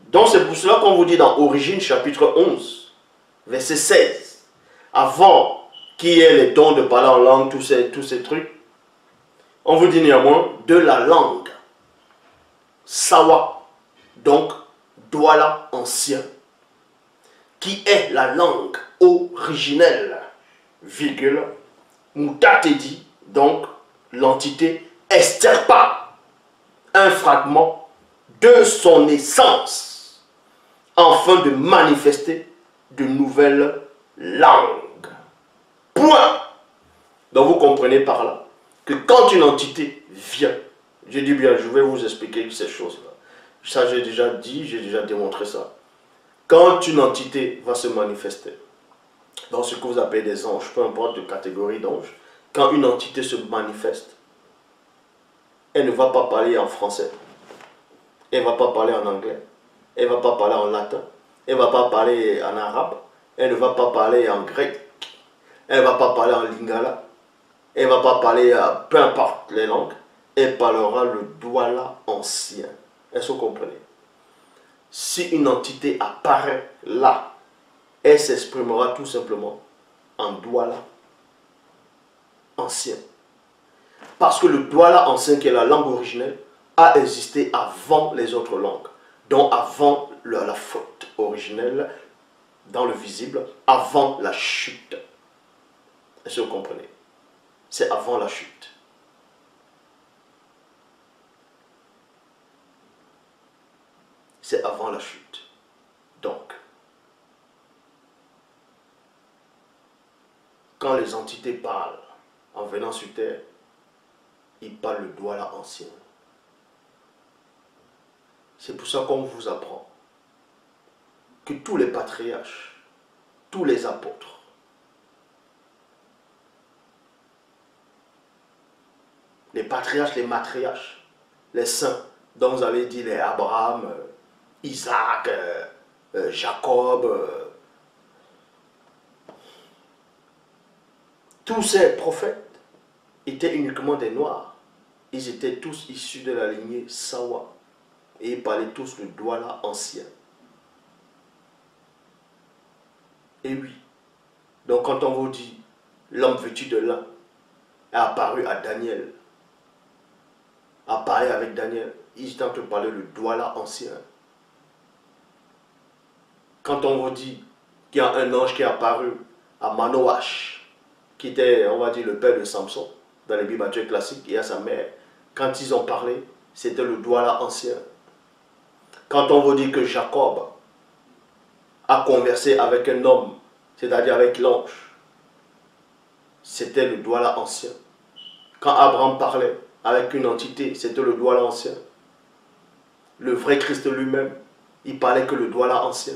Donc c'est pour cela qu'on vous dit dans Origine chapitre 11, verset 16, avant qu'il y ait les dons de parler en langue, tous ces trucs, on vous dit néanmoins de la langue Sawa, donc Douala ancien, qui est la langue originelle, virgule, Moutatedi, donc l'entité extirpa un fragment de son essence, afin de manifester de nouvelles langues. Point. Donc vous comprenez par là que quand une entité vient, je dis bien, je vais vous expliquer ces choses-là. Ça j'ai déjà dit, j'ai déjà démontré ça. Quand une entité va se manifester, dans ce que vous appelez des anges, peu importe de catégorie d'anges, quand une entité se manifeste, elle ne va pas parler en français, elle ne va pas parler en anglais, elle ne va pas parler en latin, elle ne va pas parler en arabe, elle ne va pas parler en grec, elle ne va pas parler en lingala, elle ne va pas parler peu importe les langues, elle parlera le douala ancien. Est-ce que vous comprenez? Si une entité apparaît là, elle s'exprimera tout simplement en douala ancien. Parce que le douala ancien, qui est la langue originelle, a existé avant les autres langues. Donc avant la faute originelle, dans le visible, avant la chute. Est-ce que vous comprenez? C'est avant la chute. C'est avant la chute. Donc, quand les entités parlent en venant sur terre, ils parlent le douala ancien. C'est pour ça qu'on vous apprend que tous les patriarches, tous les apôtres, les patriarches, les matriarches, les saints, dont vous avez dit les Abraham, Isaac, Jacob, tous ces prophètes étaient uniquement des noirs. Ils étaient tous issus de la lignée Sawa. Et ils parlaient tous le douala ancien. Et oui. Donc quand on vous dit l'homme vêtu de lin est apparu à Daniel, a parlé avec Daniel, il est en train de parler le douala ancien. Quand on vous dit qu'il y a un ange qui est apparu à Manoach, qui était, on va dire, le père de Samson, dans les Bibles classiques, et à sa mère, quand ils ont parlé, c'était le douala ancien. Quand on vous dit que Jacob a conversé avec un homme, c'est-à-dire avec l'ange, c'était le douala ancien. Quand Abraham parlait avec une entité, c'était le douala ancien. Le vrai Christ lui-même, il parlait que le douala ancien.